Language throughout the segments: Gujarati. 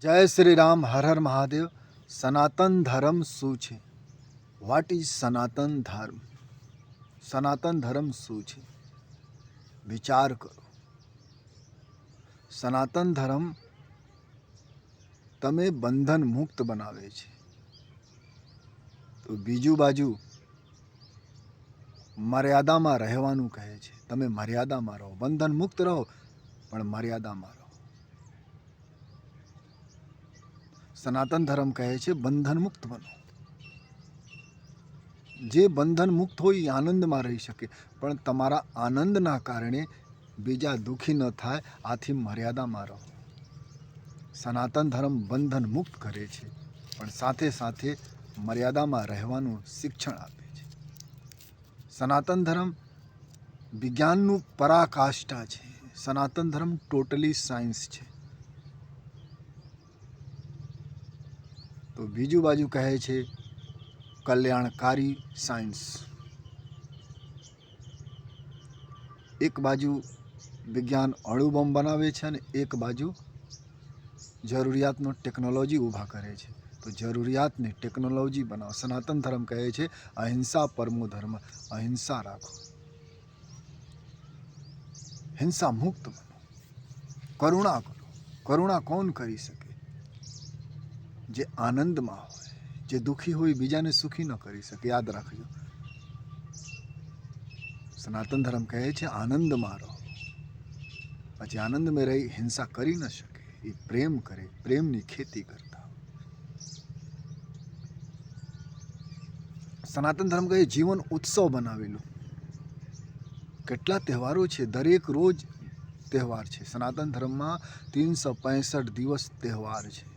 જય શ્રી રામ. હર હર મહાદેવ. સનાતન ધર્મ શું છે? વોટ ઇઝ સનાતન ધર્મ? સનાતન ધર્મ શું છે? વિચાર કરો. સનાતન ધર્મ તમે બંધન મુક્ત બનાવે છે, તો બીજું બાજુ મર્યાદામાં રહેવાનું કહે છે. તમે મર્યાદામાં રહો, બંધન મુક્ત રહો, પણ મર્યાદામાં રહો. સનાતન ધર્મ કહે છે બંધન મુક્ત બનો. જે બંધન મુક્ત હોય એ આનંદમાં રહી શકે, પણ તમારા આનંદના કારણે બીજા દુઃખી ન થાય, આથી મર્યાદામાં રહો. સનાતન ધર્મ બંધન મુક્ત કરે છે, પણ સાથે સાથે મર્યાદામાં રહેવાનું શિક્ષણ આપે છે. સનાતન ધર્મ વિજ્ઞાનનું પરાકાષ્ઠા છે. સનાતન ધર્મ ટોટલી સાયન્સ છે. તો બીજું બાજુ કહે છે કલ્યાણકારી સાયન્સ. એક બાજુ વિજ્ઞાન અણુબોમ્બ બનાવે છે અને એક બાજુ જરૂરિયાતનો ટેકનોલોજી ઊભા કરે છે. તો જરૂરિયાતની ટેકનોલોજી બનાવો. સનાતન ધર્મ કહે છે અહિંસા પરમો ધર્મ. અહિંસા રાખો, હિંસા મુક્ત બનો, કરુણા કરો. કરુણા કોણ કરી શકે? જે આનંદમાં હોય. જે દુઃખી હોય બીજાને સુખી ન કરી શકે. યાદ રાખજો. સનાતન ધર્મ કહે છે આનંદમાં રહો. પછી આનંદમાં રહી હિંસા કરી ન શકે. એ પ્રેમ કરે, પ્રેમની ખેતી કરતા. સનાતન ધર્મ કહે જીવન ઉત્સવ બનાવેલું. કેટલા તહેવારો છે, દરેક રોજ તહેવાર છે. સનાતન ધર્મમાં 365 દિવસ તહેવાર છે.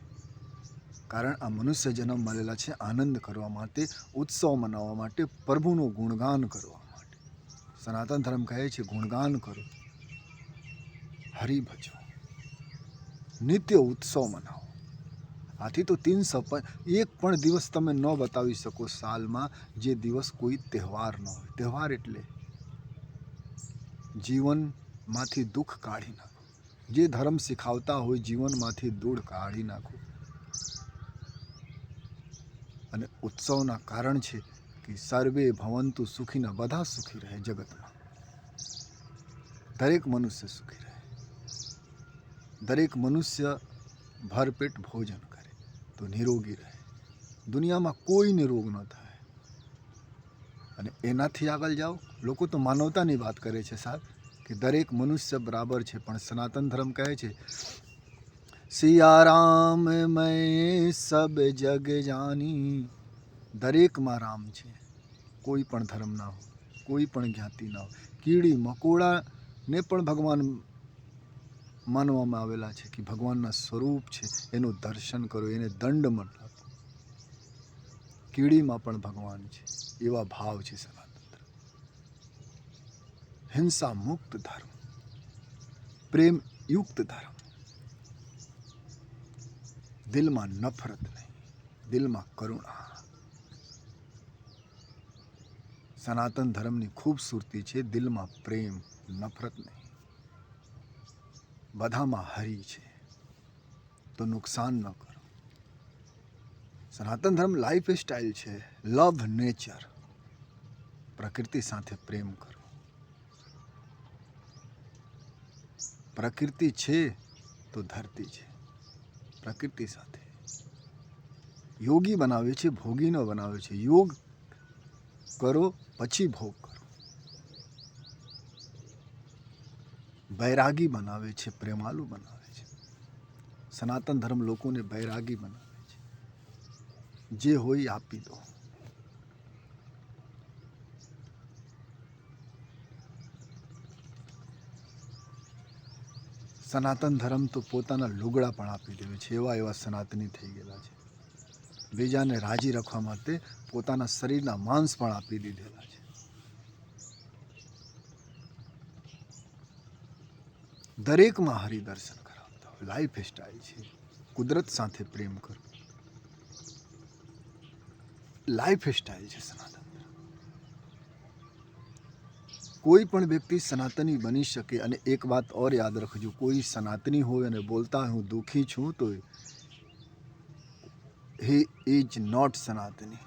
કારણ આ મનુષ્ય જન્મ મળેલા છે આનંદ કરવા માટે, ઉત્સવ મનાવવા માટે, પ્રભુનું ગુણગાન કરવા માટે. સનાતન ધર્મ કહે છે ગુણગાન કરો, હરિ ભજો, નિત્ય ઉત્સવ મનાવો. આથી તો એક પણ દિવસ તમે ન બતાવી શકો સાલમાં જે દિવસ કોઈ તહેવાર ન હોય. તહેવાર એટલે જીવનમાંથી દુઃખ કાઢી નાખો. જે ધર્મ શીખવતા હોય જીવનમાંથી દૂર કાઢી નાખો. અને ઉત્સવના કારણ છે કે સર્વે ભવંતુ સુખીના, બધા સુખી રહે જગતમાં. દરેક મનુષ્ય સુખી રહે. દરેક મનુષ્ય ભરપેટ ભોજન કરે તો નિરોગી રહે. દુનિયામાં કોઈને રોગ ન થાય. અને એનાથી આગળ જાઓ, લોકો તો માનવતાની વાત કરે છે સાહેબ, કે દરેક મનુષ્ય બરાબર છે, પણ સનાતન ધર્મ કહે છે સિયારામ મેં સબ જગ જાની. દરેકમાં રામ છે. કોઈ પણ ધર્મ ના હોય, કોઈ પણ જ્ઞાતિ ના હોય. કીડી મકોડાને પણ ભગવાન માનવામાં આવેલા છે કે ભગવાનના સ્વરૂપ છે. એનું દર્શન કરો, એને દંડ મત આપો. કીડીમાં પણ ભગવાન છે, એવા ભાવ છે સનાતન ધર્મ. હિંસા મુક્ત ધર્મ, પ્રેમ યુક્ત ધર્મ. દિલમાં નફરત નહીં, દિલમાં કરુણા. સનાતન ધર્મની ખૂબસૂરતી છે દિલમાં પ્રેમ, નફરત નહીં. બધામાં હરિ છે, તો નુકસાન ન કરો. સનાતન ધર્મ લાઈફ સ્ટાઇલ છે. લવ નેચર. પ્રકૃતિ સાથે પ્રેમ કરો. પ્રકૃતિ છે તો ધરતી છે. પ્રકૃતિ સાથે યોગી બનાવે છે, ભોગી ન બનાવે છે. યોગ કરો પછી ભોગ કરો. બૈરાગી બનાવે છે, પ્રેમાલુ બનાવે છે. સનાતન ધર્મ લોકોને બૈરાગી બનાવે છે. જે હોય આપી દો. સનાતન ધર્મ તો પોતાના લુગડા પણ આપી દેવે છે. એવા સનાતની થઈ ગયેલા છે. બીજાને રાજી રાખવા માટે પોતાના શરીરના માંસ પણ આપી દીધેલા છે. દરેકમાં હરિદર્શન કરાવતા હોય. લાઈફ સ્ટાઇલ છે. કુદરત સાથે પ્રેમ કરો. લાઈફ સ્ટાઇલ છે સનાતન. કોઈ પણ વ્યક્તિ સનાતની બની શકે. અને એક વાત ઓર યાદ રાખજો, કોઈ સનાતની હોય અને બોલતા હું દુઃખી છું, તો હી ઇઝ નોટ સનાતની.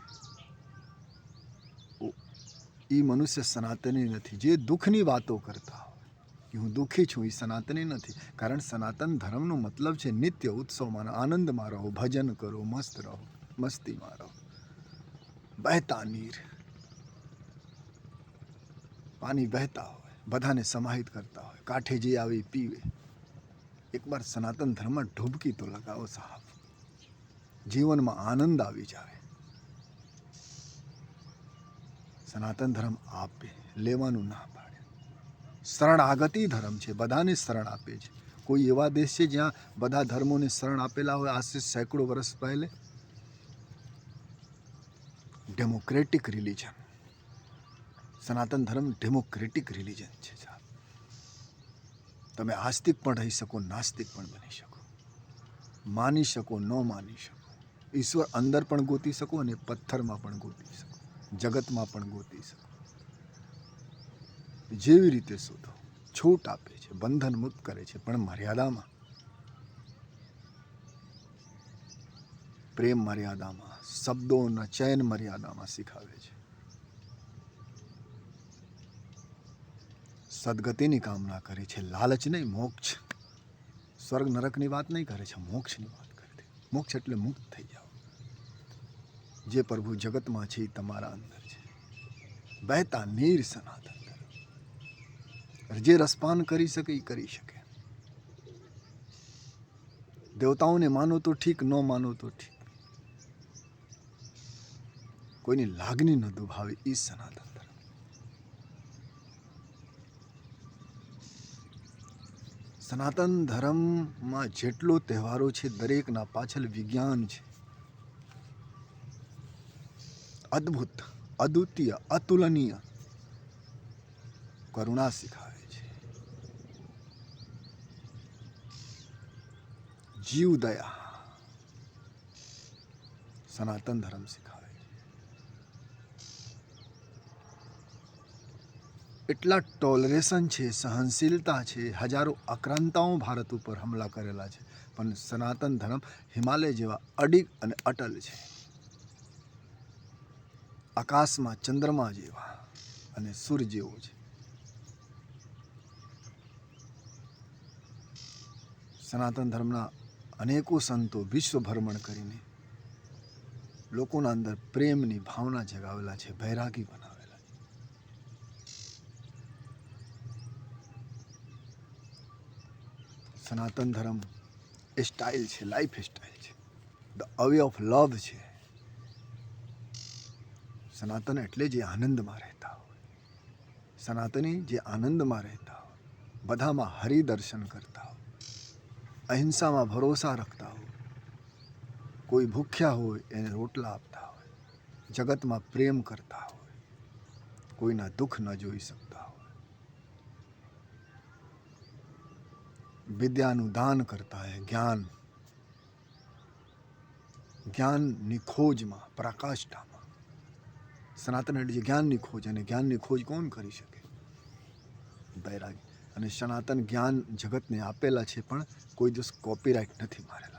એ મનુષ્ય સનાતની નથી. જે દુઃખની વાતો કરતા હોય કે હું દુઃખી છું, એ સનાતની નથી. કારણ સનાતન ધર્મનો મતલબ છે નિત્ય ઉત્સવમાં આનંદમાં રહો, ભજન કરો, મસ્ત રહો, મસ્તીમાં રહો. બહેતા નીર, પાણી બહેતા હોય, બધાને સમાહિત કરતા હોય, કાંઠે જે આવે પીવે. એકવાર સનાતન ધર્મમાં ડૂબકી તો લગાવો સાહેબ, જીવનમાં આનંદ આવી જાય. સનાતન ધર્મ આપે, લેવાનું ના પાડે. શરણાગતિ ધર્મ છે, બધાને શરણ આપે છે. કોઈ એવા દેશ છે જ્યાં બધા ધર્મોને શરણ આપેલા હોય આજથી સેંકડો વર્ષ પહેલે? Democratic religion. સનાતન ધર્મ ડેમોક્રેટિક રિલિજન છે સાહેબ. તમે આસ્તિક પણ રહી શકો, નાસ્તિક પણ બની શકો, માની શકો, ન માની શકો, ઈશ્વર અંદર પણ ગોતી શકો અને પથ્થરમાં પણ ગોતી શકો, જગતમાં પણ ગોતી શકો. જેવી રીતે શોધો. છૂટ આપે છે, બંધન મુક્ત કરે છે, પણ મર્યાદામાં. પ્રેમ મર્યાદામાં, શબ્દોના ચયન મર્યાદામાં શીખાવે છે. સદગતિની કામના કરે છે, લાલચ નહીં, મોક્ષ. સ્વર્ગ નરકની વાત નહીં કરે છે, મોક્ષની વાત કરે છે. મોક્ષ એટલે મુક્ત થઈ જાઓ. જે પ્રભુ જગતમાં છે એ તમારા અંદર છે. બહેતા નીર સનાતન ધર્મ. જે રસપાન કરી શકે એ કરી શકે. દેવતાઓને માનો તો ઠીક, ન માનો તો ઠીક. કોઈની લાગણી ન દુભાવે એ સનાતન ધર્મ. સનાતન ધર્મમાં જેટલો તહેવારો છે દરેકના પાછળ વિજ્ઞાન છે. અદ્ભુત, અદ્વિતીય, અતુલનીય કરુણા શીખાવે છે, જીવ દયા સનાતન ધર્મ શીખાવે છે. એટલા ટોલરેશન છે, સહનશીલતા છે. હજારો આક્રાંતાઓ ભારત ઉપર હમલા કરેલા છે, પણ સનાતન ધર્મ હિમાલય જેવા અડીગ અને અટલ છે. આકાશમાં ચંદ્રમા જેવા અને સૂર્ય જેવો છે. સનાતન ધર્મના અનેકો સંતો વિશ્વ ભ્રમણ કરીને લોકોના અંદર પ્રેમની ભાવના જગાવેલા છે, બૈરાગી બનાવેલા છે. સનાતન ધર્મ એ સ્ટાઇલ છે, લાઈફ સ્ટાઇલ છે, ધ અવે ઓફ લવ છે. સનાતન એટલે જે આનંદમાં રહેતા હોય, સનાતની જે આનંદમાં રહેતા હોય, બધામાં હરિદર્શન કરતા હોય, અહિંસામાં ભરોસા રાખતા હોય, કોઈ ભૂખ્યા હોય એને રોટલા આપતા હોય, જગતમાં પ્રેમ કરતા હોય, કોઈના દુઃખ ન જોઈ શકતા હોય, વિદ્યાનું દાન કરતા હોય, જ્ઞાનની ખોજમાં, પરાકાષ્ઠામાં. સનાતન એટલે જ્ઞાનની ખોજ, અને જ્ઞાનની ખોજ કોણ કરી શકે? બૈરાગી. અને સનાતન જ્ઞાન જગતને આપેલા છે, પણ કોઈ દિવસ કોપીરાઇટ નથી મારેલા.